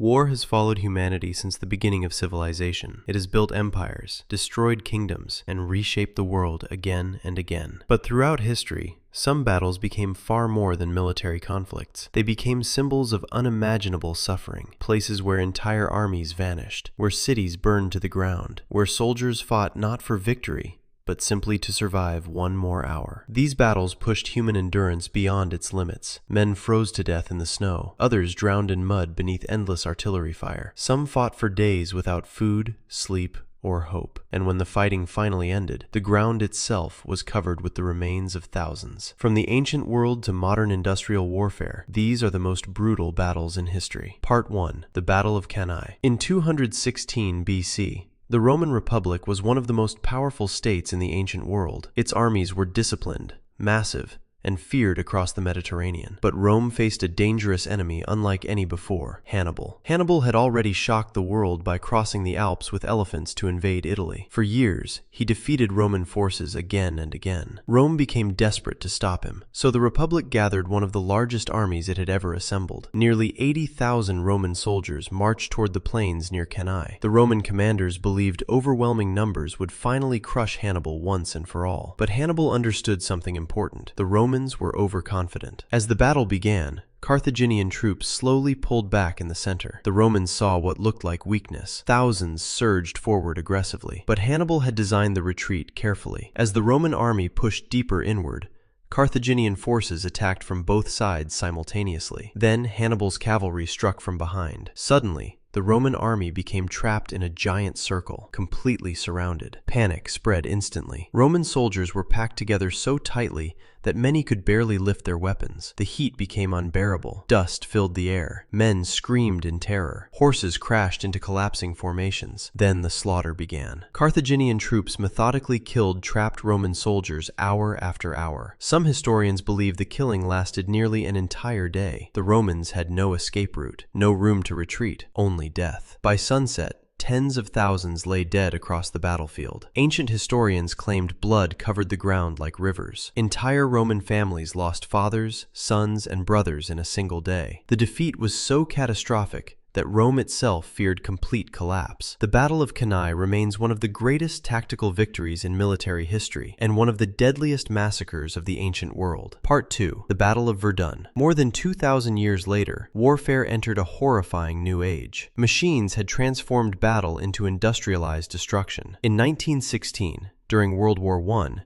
War has followed humanity since the beginning of civilization. It has built empires, destroyed kingdoms, and reshaped the world again and again. But throughout history, some battles became far more than military conflicts. They became symbols of unimaginable suffering, places where entire armies vanished, where cities burned to the ground, where soldiers fought not for victory, but simply to survive one more hour. These battles pushed human endurance beyond its limits. Men froze to death in the snow. Others drowned in mud beneath endless artillery fire. Some fought for days without food, sleep, or hope. And when the fighting finally ended, the ground itself was covered with the remains of thousands. From the ancient world to modern industrial warfare, these are the most brutal battles in history. Part 1. The Battle of Cannae. In 216 BC, the Roman Republic was one of the most powerful states in the ancient world. Its armies were disciplined, massive, and feared across the Mediterranean. But Rome faced a dangerous enemy unlike any before: Hannibal. Hannibal had already shocked the world by crossing the Alps with elephants to invade Italy. For years, he defeated Roman forces again and again. Rome became desperate to stop him, so the Republic gathered one of the largest armies it had ever assembled. Nearly 80,000 Roman soldiers marched toward the plains near Cannae. The Roman commanders believed overwhelming numbers would finally crush Hannibal once and for all. But Hannibal understood something important. The Romans were overconfident. As the battle began, Carthaginian troops slowly pulled back in the center. The Romans saw what looked like weakness. Thousands surged forward aggressively, but Hannibal had designed the retreat carefully. As the Roman army pushed deeper inward, Carthaginian forces attacked from both sides simultaneously. Then Hannibal's cavalry struck from behind. Suddenly, the Roman army became trapped in a giant circle, completely surrounded. Panic spread instantly. Roman soldiers were packed together so tightly that many could barely lift their weapons. The heat became unbearable. Dust filled the air. Men screamed in terror. Horses crashed into collapsing formations. Then the slaughter began. Carthaginian troops methodically killed trapped Roman soldiers hour after hour. Some historians believe the killing lasted nearly an entire day. The Romans had no escape route, no room to retreat, only death. By sunset, tens of thousands lay dead across the battlefield. Ancient historians claimed blood covered the ground like rivers. Entire Roman families lost fathers, sons, and brothers in a single day. The defeat was so catastrophic that Rome itself feared complete collapse. The Battle of Cannae remains one of the greatest tactical victories in military history and one of the deadliest massacres of the ancient world. Part 2. The Battle of Verdun. More than 2,000 years later, warfare entered a horrifying new age. Machines had transformed battle into industrialized destruction. In 1916, during World War I,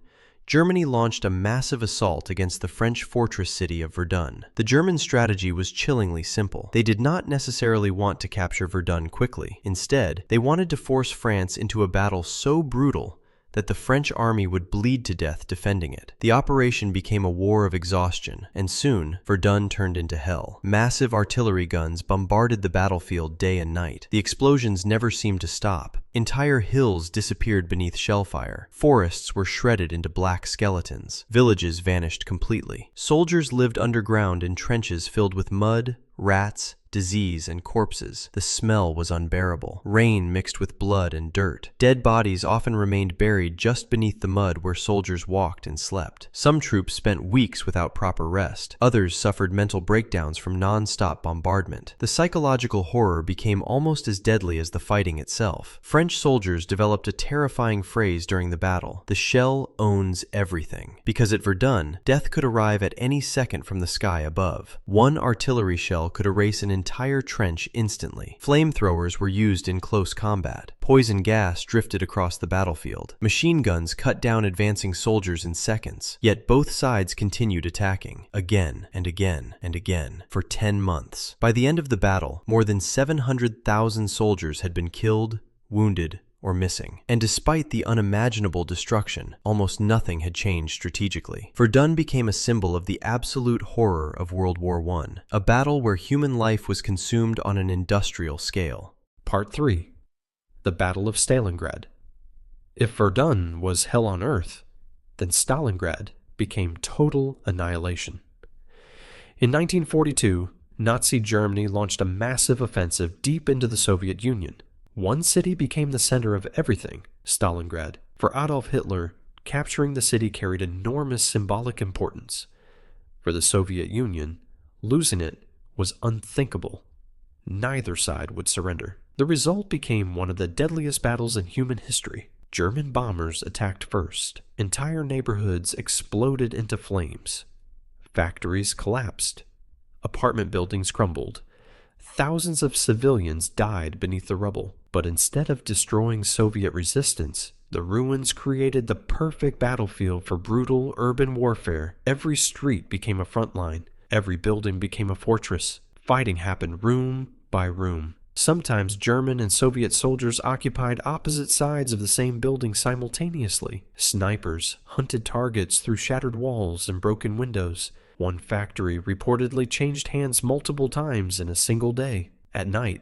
Germany launched a massive assault against the French fortress city of Verdun. The German strategy was chillingly simple. They did not necessarily want to capture Verdun quickly. Instead, they wanted to force France into a battle so brutal that the French army would bleed to death defending it. The operation became a war of exhaustion, and soon, Verdun turned into hell. Massive artillery guns bombarded the battlefield day and night. The explosions never seemed to stop. Entire hills disappeared beneath shellfire. Forests were shredded into black skeletons. Villages vanished completely. Soldiers lived underground in trenches filled with mud, rats, disease, and corpses. The smell was unbearable. Rain mixed with blood and dirt. Dead bodies often remained buried just beneath the mud where soldiers walked and slept. Some troops spent weeks without proper rest. Others suffered mental breakdowns from non-stop bombardment. The psychological horror became almost as deadly as the fighting itself. French soldiers developed a terrifying phrase during the battle: "The shell owns everything." Because at Verdun, death could arrive at any second from the sky above. One artillery shell could erase an entire trench instantly. Flamethrowers were used in close combat. Poison gas drifted across the battlefield. Machine guns cut down advancing soldiers in seconds. Yet both sides continued attacking, again and again and again, for 10 months. By the end of the battle, more than 700,000 soldiers had been killed, wounded, or missing. And despite the unimaginable destruction, almost nothing had changed strategically. Verdun became a symbol of the absolute horror of World War I, a battle where human life was consumed on an industrial scale. Part 3. The Battle of Stalingrad. If Verdun was hell on earth, then Stalingrad became total annihilation. In 1942, Nazi Germany launched a massive offensive deep into the Soviet Union. One city became the center of everything, Stalingrad. For Adolf Hitler, capturing the city carried enormous symbolic importance. For the Soviet Union, losing it was unthinkable. neither side would surrender. The result became one of the deadliest battles in human history. German bombers attacked first. Entire neighborhoods exploded into flames. Factories collapsed. Apartment buildings crumbled. Thousands of civilians died beneath the rubble. But instead of destroying Soviet resistance, the ruins created the perfect battlefield for brutal urban warfare. Every street became a front line. Every building became a fortress. Fighting happened room by room. Sometimes German and Soviet soldiers occupied opposite sides of the same building simultaneously. Snipers hunted targets through shattered walls and broken windows. One factory reportedly changed hands multiple times in a single day. At night,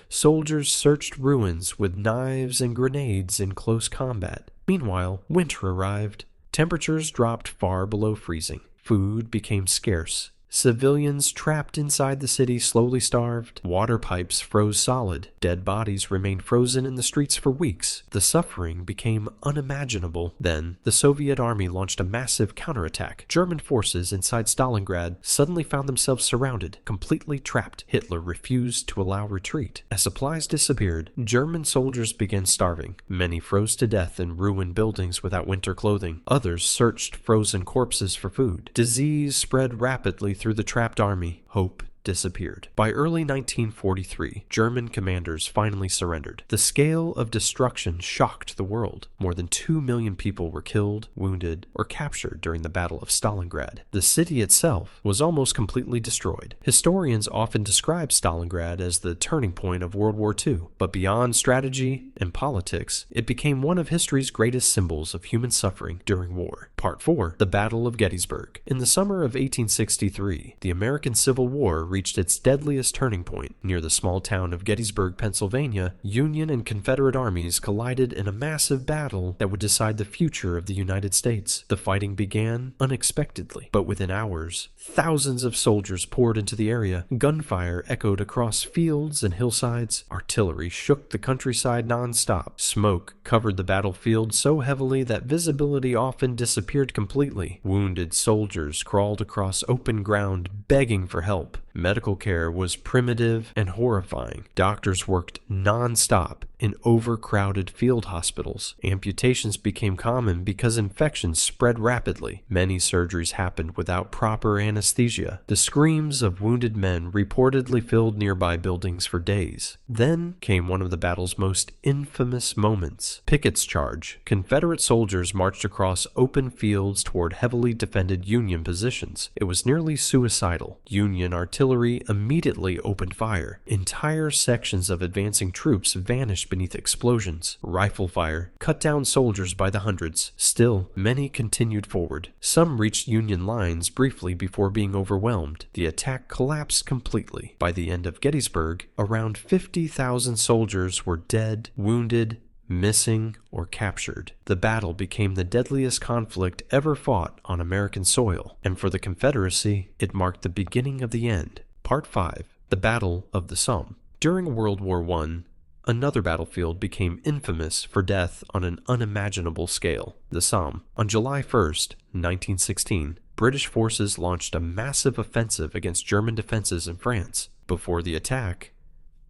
soldiers searched ruins with knives and grenades in close combat. Meanwhile, winter arrived. Temperatures dropped far below freezing. Food became scarce. Civilians trapped inside the city slowly starved. Water pipes froze solid. Dead bodies remained frozen in the streets for weeks. The suffering became unimaginable. Then, the Soviet army launched a massive counterattack. German forces inside Stalingrad suddenly found themselves surrounded, completely trapped. Hitler refused to allow retreat. As supplies disappeared, German soldiers began starving. Many froze to death in ruined buildings without winter clothing. Others searched frozen corpses for food. Disease spread rapidly through the trapped army. Hope disappeared. By early 1943, German commanders finally surrendered. The scale of destruction shocked the world. More than 2 million people were killed, wounded, or captured during the Battle of Stalingrad. The city itself was almost completely destroyed. Historians often describe Stalingrad as the turning point of World War II, but beyond strategy and politics, it became one of history's greatest symbols of human suffering during war. Part 4. The Battle of Gettysburg. In the summer of 1863, the American Civil War reached its deadliest turning point. Near the small town of Gettysburg, Pennsylvania, Union and Confederate armies collided in a massive battle that would decide the future of the United States. The fighting began unexpectedly, but within hours, thousands of soldiers poured into the area. Gunfire echoed across fields and hillsides. Artillery shook the countryside non-stop. Smoke covered the battlefield so heavily that visibility often disappeared completely. Wounded soldiers crawled across open ground, begging for help. Medical care was primitive and horrifying. Doctors worked non-stop in overcrowded field hospitals. Amputations became common because infections spread rapidly. Many surgeries happened without proper anesthesia. The screams of wounded men reportedly filled nearby buildings for days. Then came one of the battle's most infamous moments. Pickett's Charge. Confederate soldiers marched across open fields toward heavily defended Union positions. It was nearly suicidal. Union artillery immediately opened fire. Entire sections of advancing troops vanished beneath explosions. Rifle fire cut down soldiers by the hundreds. Still, many continued forward. Some reached Union lines briefly before being overwhelmed. The attack collapsed completely. By the end of Gettysburg, around 50,000 soldiers were dead, wounded, missing, or captured. The battle became the deadliest conflict ever fought on American soil, and for the Confederacy, it marked the beginning of the end. Part 5. The Battle of the Somme. During World War I, another battlefield became infamous for death on an unimaginable scale, the Somme. On July 1st, 1916, British forces launched a massive offensive against German defenses in France. Before the attack,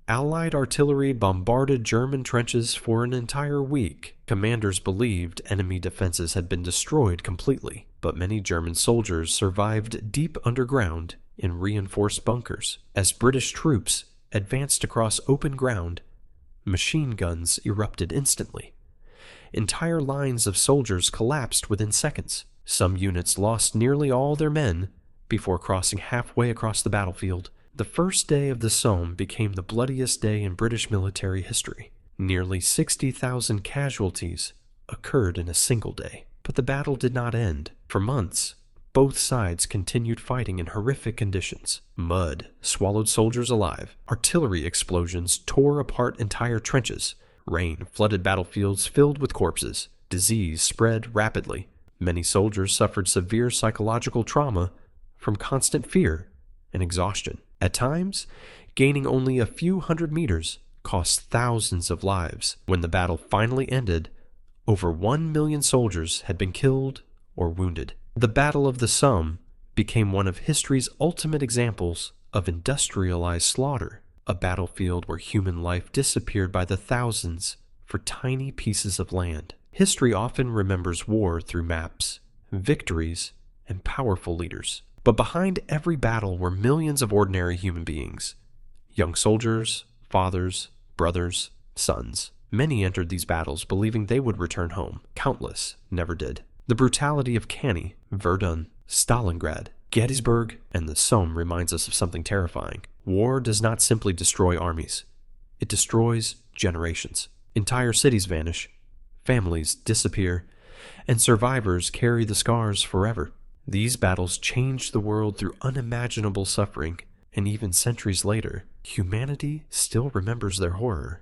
Allied artillery bombarded German trenches for an entire week. Commanders believed enemy defenses had been destroyed completely, but many German soldiers survived deep underground in reinforced bunkers. As British troops advanced across open ground, machine guns erupted instantly. Entire lines of soldiers collapsed within seconds. Some units lost nearly all their men before crossing halfway across the battlefield. The first day of the Somme became the bloodiest day in British military history. Nearly 60,000 casualties occurred in a single day. But the battle did not end. For months, both sides continued fighting in horrific conditions. Mud swallowed soldiers alive. Artillery explosions tore apart entire trenches. Rain flooded battlefields filled with corpses. Disease spread rapidly. Many soldiers suffered severe psychological trauma from constant fear and exhaustion. At times, gaining only a few hundred meters cost thousands of lives. When the battle finally ended, over 1 million soldiers had been killed or wounded. The Battle of the Somme became one of history's ultimate examples of industrialized slaughter. a battlefield where human life disappeared by the thousands for tiny pieces of land. History often remembers war through maps, victories, and powerful leaders. But behind every battle were millions of ordinary human beings. Young soldiers, fathers, brothers, sons. Many entered these battles believing they would return home. Countless never did. The brutality of Canny, Verdun, Stalingrad, Gettysburg, and the Somme reminds us of something terrifying. War does not simply destroy armies. It destroys generations. Entire cities vanish, families disappear, and survivors carry the scars forever. These battles changed the world through unimaginable suffering, and even centuries later, humanity still remembers their horror.